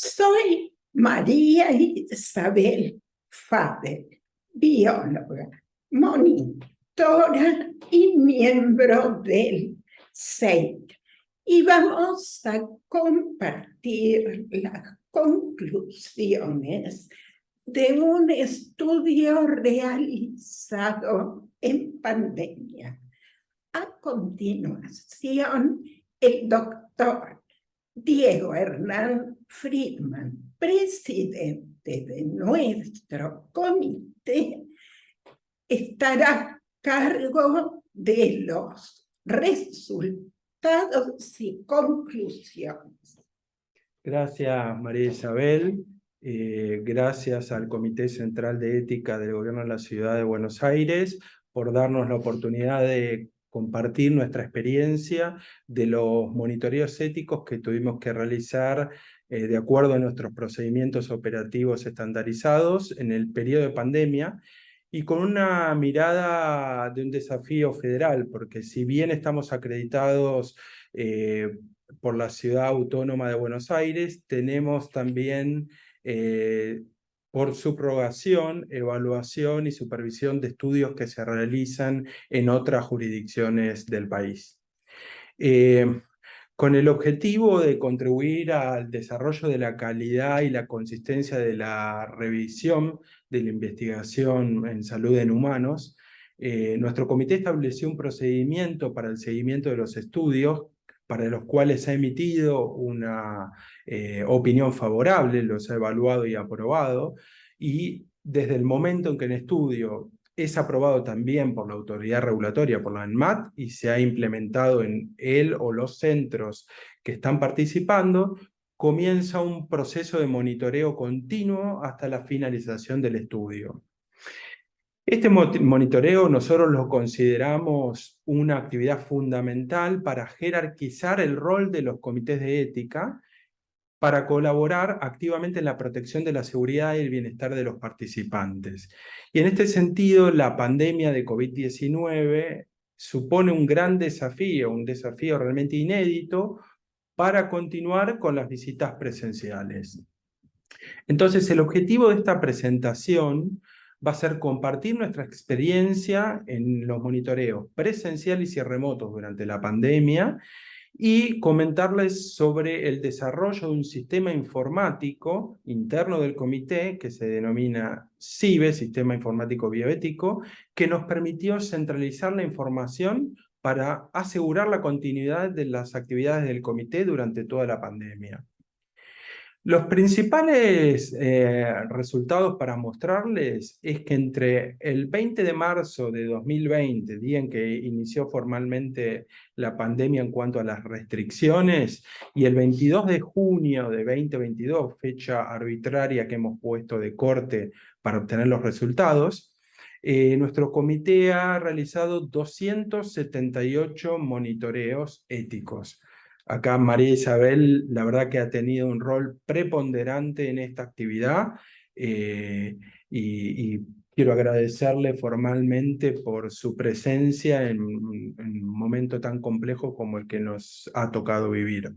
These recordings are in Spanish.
Soy María Isabel Faber, bióloga, monitora y miembro del SEIC. Y vamos a compartir las conclusiones de un estudio realizado en pandemia. A continuación, el doctor Diego Hernán Friedman, presidente de nuestro comité, estará a cargo de los resultados y conclusiones. Gracias, María Isabel. Gracias al Comité Central de Ética del Gobierno de la Ciudad de Buenos Aires por darnos la oportunidad de compartir nuestra experiencia de los monitoreos éticos que tuvimos que realizar de acuerdo a nuestros procedimientos operativos estandarizados en el periodo de pandemia y con una mirada de un desafío federal, porque si bien estamos acreditados por la Ciudad Autónoma de Buenos Aires, tenemos también por subrogación, evaluación y supervisión de estudios que se realizan en otras jurisdicciones del país. Con el objetivo de contribuir al desarrollo de la calidad y la consistencia de la revisión de la investigación en salud en humanos, nuestro comité estableció un procedimiento para el seguimiento de los estudios para los cuales ha emitido una opinión favorable, los ha evaluado y aprobado, y desde el momento en que el estudio es aprobado también por la autoridad regulatoria, por la ANMAT, y se ha implementado en él o los centros que están participando, comienza un proceso de monitoreo continuo hasta la finalización del estudio. Este monitoreo nosotros lo consideramos una actividad fundamental para jerarquizar el rol de los comités de ética, para colaborar activamente en la protección de la seguridad y el bienestar de los participantes. Y en este sentido, la pandemia de COVID-19 supone un gran desafío, un desafío realmente inédito para continuar con las visitas presenciales. Entonces, el objetivo de esta presentación va a ser compartir nuestra experiencia en los monitoreos presenciales y remotos durante la pandemia y comentarles sobre el desarrollo de un sistema informático interno del comité que se denomina SIBE, Sistema Informático Bioético, que nos permitió centralizar la información para asegurar la continuidad de las actividades del comité durante toda la pandemia. Los principales resultados para mostrarles es que entre el 20 de marzo de 2020, día en que inició formalmente la pandemia en cuanto a las restricciones, y el 22 de junio de 2022, fecha arbitraria que hemos puesto de corte para obtener los resultados, nuestro comité ha realizado 278 monitoreos éticos. Acá María Isabel, la verdad que ha tenido un rol preponderante en esta actividad y quiero agradecerle formalmente por su presencia en un momento tan complejo como el que nos ha tocado vivir.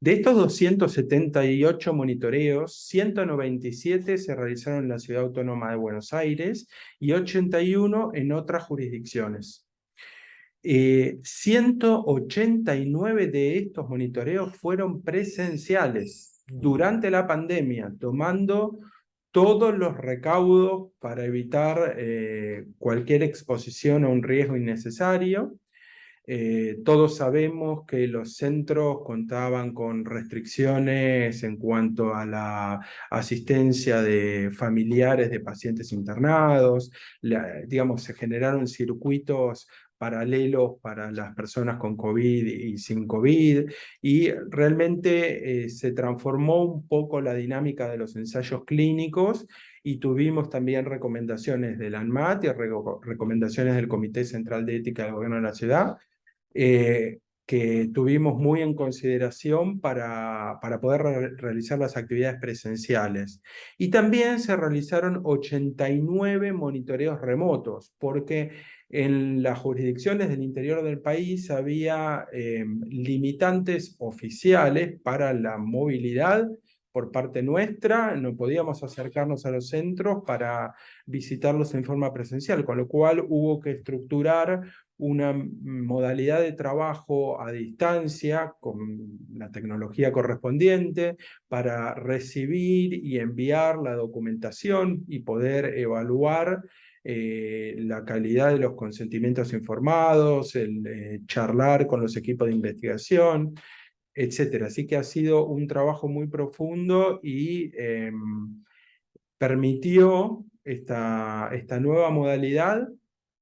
De estos 278 monitoreos, 197 se realizaron en la Ciudad Autónoma de Buenos Aires y 81 en otras jurisdicciones. 189 de estos monitoreos fueron presenciales durante la pandemia, tomando todos los recaudos para evitar cualquier exposición a un riesgo innecesario. Todos sabemos que los centros contaban con restricciones en cuanto a la asistencia de familiares de pacientes internados, digamos, se generaron circuitos paralelos para las personas con COVID y sin COVID, y realmente se transformó un poco la dinámica de los ensayos clínicos y tuvimos también recomendaciones del ANMAT y recomendaciones del Comité Central de Ética del Gobierno de la Ciudad, que tuvimos muy en consideración para poder realizar las actividades presenciales. Y también se realizaron 89 monitoreos remotos, porque en las jurisdicciones del interior del país había limitantes oficiales para la movilidad por parte nuestra, no podíamos acercarnos a los centros para visitarlos en forma presencial, con lo cual hubo que estructurar una modalidad de trabajo a distancia con la tecnología correspondiente para recibir y enviar la documentación y poder evaluar la calidad de los consentimientos informados, el charlar con los equipos de investigación, etcétera. Así que ha sido un trabajo muy profundo y permitió esta nueva modalidad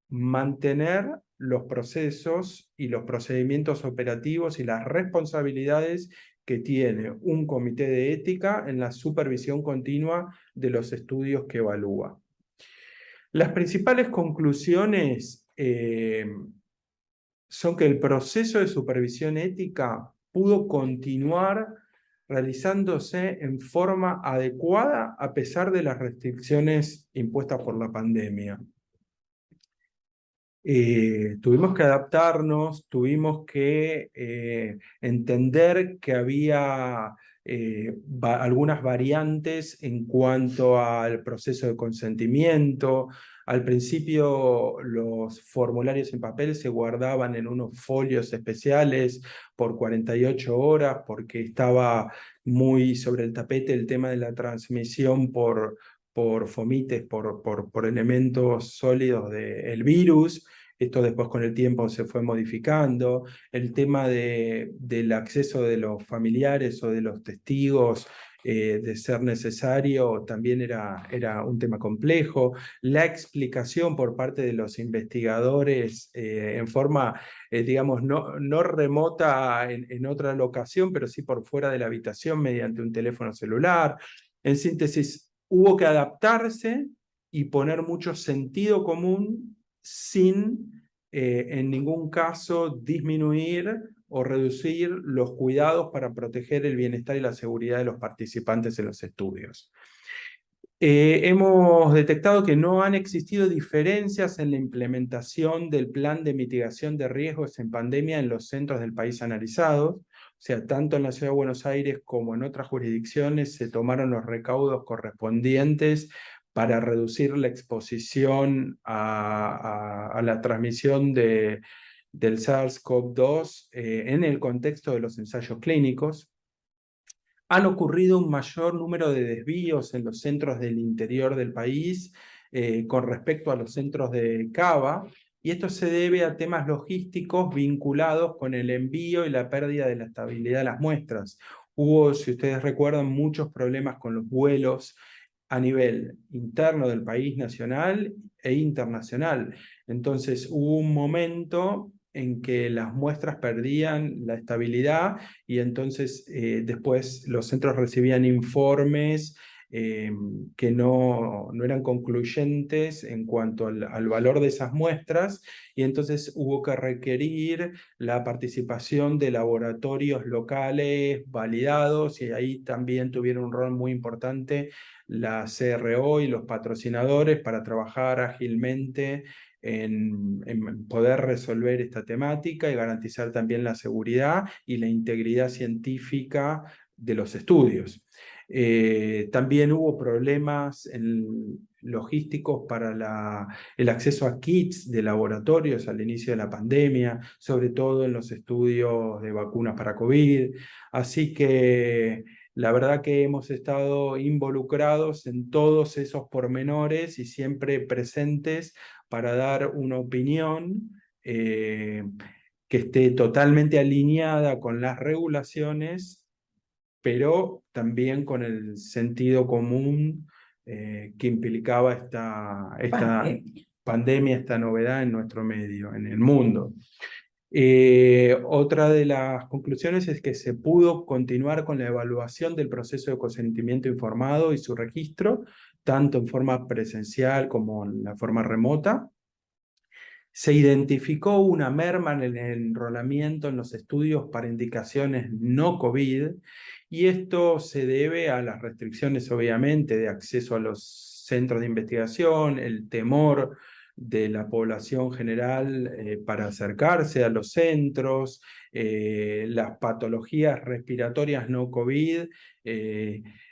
mantener los procesos y los procedimientos operativos y las responsabilidades que tiene un comité de ética en la supervisión continua de los estudios que evalúa. Las principales conclusiones son que el proceso de supervisión ética pudo continuar realizándose en forma adecuada a pesar de las restricciones impuestas por la pandemia. Tuvimos que adaptarnos, tuvimos que entender que había algunas variantes en cuanto al proceso de consentimiento. Al principio los formularios en papel se guardaban en unos folios especiales por 48 horas porque estaba muy sobre el tapete el tema de la transmisión por fomites, por elementos sólidos del virus. Esto después con el tiempo se fue modificando. El tema del acceso de los familiares o de los testigos, de ser necesario, también era un tema complejo. La explicación por parte de los investigadores en forma, digamos, no remota en otra locación, pero sí por fuera de la habitación mediante un teléfono celular. En síntesis, hubo que adaptarse y poner mucho sentido común sin en ningún caso disminuir o reducir los cuidados para proteger el bienestar y la seguridad de los participantes en los estudios. Hemos detectado que no han existido diferencias en la implementación del plan de mitigación de riesgos en pandemia en los centros del país analizados. O sea, tanto en la Ciudad de Buenos Aires como en otras jurisdicciones se tomaron los recaudos correspondientes para reducir la exposición a la transmisión del SARS-CoV-2 en el contexto de los ensayos clínicos. Han ocurrido un mayor número de desvíos en los centros del interior del país con respecto a los centros de Cava, y esto se debe a temas logísticos vinculados con el envío y la pérdida de la estabilidad de las muestras. Hubo, si ustedes recuerdan, muchos problemas con los vuelos a nivel interno del país nacional e internacional. Entonces hubo un momento en que las muestras perdían la estabilidad y entonces después los centros recibían informes que no eran concluyentes en cuanto al valor de esas muestras, y entonces hubo que requerir la participación de laboratorios locales validados, y ahí también tuvieron un rol muy importante la CRO y los patrocinadores para trabajar ágilmente en poder resolver esta temática y garantizar también la seguridad y la integridad científica de los estudios. También hubo problemas logísticos para el acceso a kits de laboratorios al inicio de la pandemia, sobre todo en los estudios de vacunas para COVID. Así que la verdad que hemos estado involucrados en todos esos pormenores y siempre presentes para dar una opinión que esté totalmente alineada con las regulaciones, pero también con el sentido común que implicaba esta pandemia, esta novedad en nuestro medio, en el mundo. Otra de las conclusiones es que se pudo continuar con la evaluación del proceso de consentimiento informado y su registro, tanto en forma presencial como en la forma remota. Se identificó una merma en el enrolamiento en los estudios para indicaciones no COVID, y esto se debe a las restricciones, obviamente, de acceso a los centros de investigación, el temor de la población general para acercarse a los centros, las patologías respiratorias no COVID,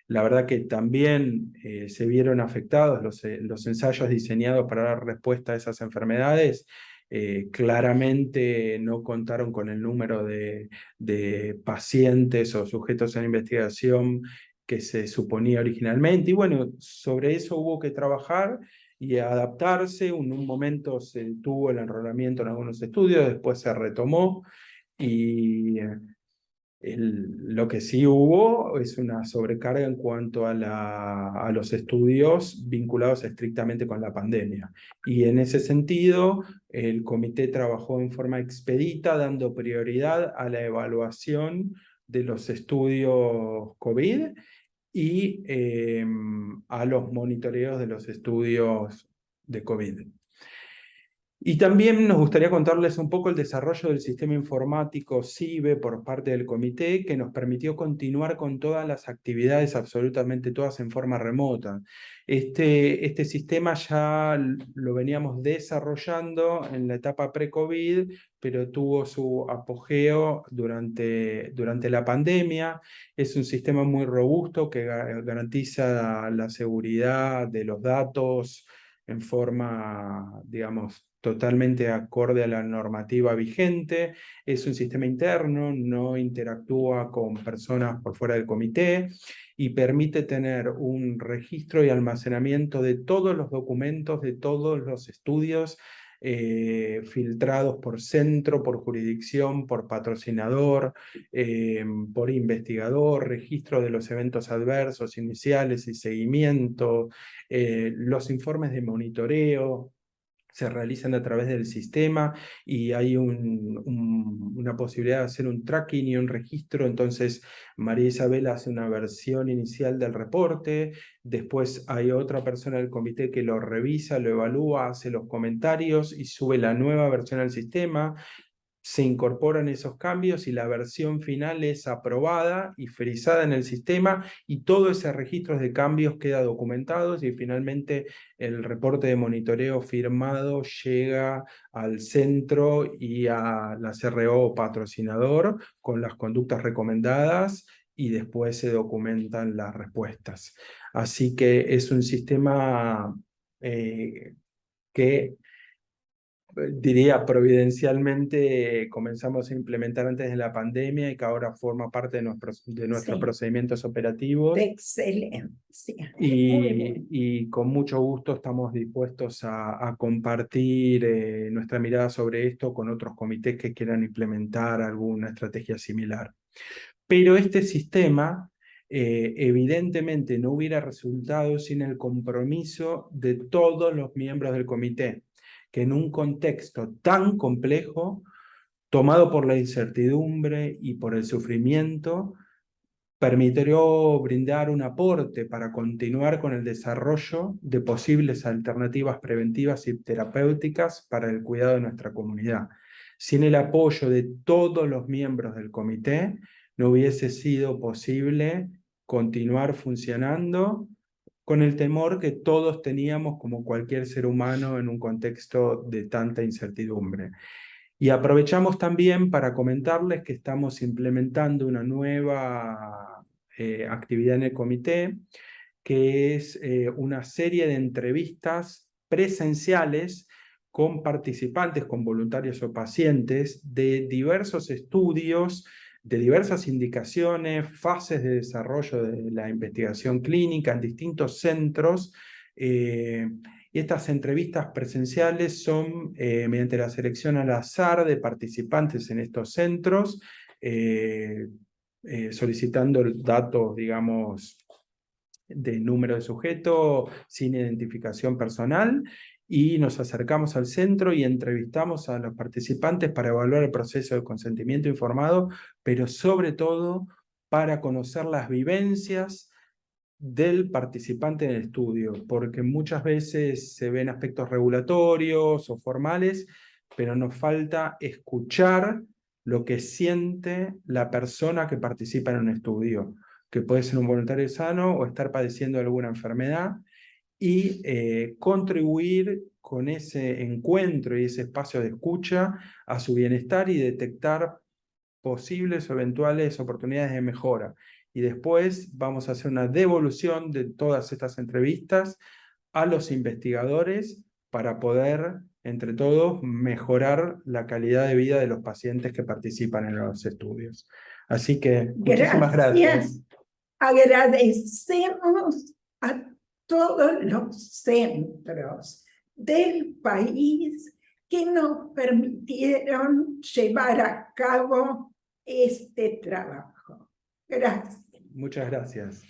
la verdad que también se vieron afectados los ensayos diseñados para dar respuesta a esas enfermedades. Claramente no contaron con el número de pacientes o sujetos en investigación que se suponía originalmente. Y bueno, sobre eso hubo que trabajar y adaptarse. En un momento se tuvo el enrolamiento en algunos estudios, después se retomó y lo que sí hubo es una sobrecarga en cuanto a los estudios vinculados estrictamente con la pandemia. Y en ese sentido, el comité trabajó en forma expedita, dando prioridad a la evaluación de los estudios COVID y a los monitoreos de los estudios de COVID. Y también nos gustaría contarles un poco el desarrollo del sistema informático CIBE por parte del comité, que nos permitió continuar con todas las actividades, absolutamente todas en forma remota. Este sistema ya lo veníamos desarrollando en la etapa pre-COVID, pero tuvo su apogeo durante la pandemia. Es un sistema muy robusto que garantiza la seguridad de los datos en forma, digamos, totalmente acorde a la normativa vigente. Es un sistema interno, no interactúa con personas por fuera del comité y permite tener un registro y almacenamiento de todos los documentos, de todos los estudios, filtrados por centro, por jurisdicción, por patrocinador, por investigador, registro de los eventos adversos iniciales y seguimiento, los informes de monitoreo se realizan a través del sistema y hay una posibilidad de hacer un tracking y un registro. Entonces, María Isabel hace una versión inicial del reporte, después hay otra persona del comité que lo revisa, lo evalúa, hace los comentarios y sube la nueva versión al sistema. Se incorporan esos cambios y la versión final es aprobada y frisada en el sistema y todo ese registro de cambios queda documentado y finalmente el reporte de monitoreo firmado llega al centro y a la CRO patrocinador con las conductas recomendadas y después se documentan las respuestas. Así que es un sistema que diría providencialmente comenzamos a implementar antes de la pandemia y que ahora forma parte de nuestros Sí, procedimientos de operativos. excelencia. Muy bien. Y con mucho gusto estamos dispuestos a compartir nuestra mirada sobre esto con otros comités que quieran implementar alguna estrategia similar. Pero este sistema evidentemente no hubiera resultado sin el compromiso de todos los miembros del comité, que en un contexto tan complejo, tomado por la incertidumbre y por el sufrimiento, permitió brindar un aporte para continuar con el desarrollo de posibles alternativas preventivas y terapéuticas para el cuidado de nuestra comunidad. Sin el apoyo de todos los miembros del comité, no hubiese sido posible continuar funcionando con el temor que todos teníamos como cualquier ser humano en un contexto de tanta incertidumbre. Y aprovechamos también para comentarles que estamos implementando una nueva actividad en el comité, que es una serie de entrevistas presenciales con participantes, con voluntarios o pacientes de diversos estudios, de diversas indicaciones, fases de desarrollo de la investigación clínica en distintos centros. Y estas entrevistas presenciales son mediante la selección al azar de participantes en estos centros, solicitando datos, digamos, de número de sujeto sin identificación personal, y nos acercamos al centro y entrevistamos a los participantes para evaluar el proceso de consentimiento informado, pero sobre todo para conocer las vivencias del participante en el estudio, porque muchas veces se ven aspectos regulatorios o formales, pero nos falta escuchar lo que siente la persona que participa en un estudio, que puede ser un voluntario sano o estar padeciendo alguna enfermedad, y contribuir con ese encuentro y ese espacio de escucha a su bienestar y detectar posibles o eventuales oportunidades de mejora. Y después vamos a hacer una devolución de todas estas entrevistas a los investigadores para poder, entre todos, mejorar la calidad de vida de los pacientes que participan en los estudios. Así que muchísimas gracias. Agradecemos a todos los centros del país que nos permitieron llevar a cabo este trabajo. Gracias. Muchas gracias.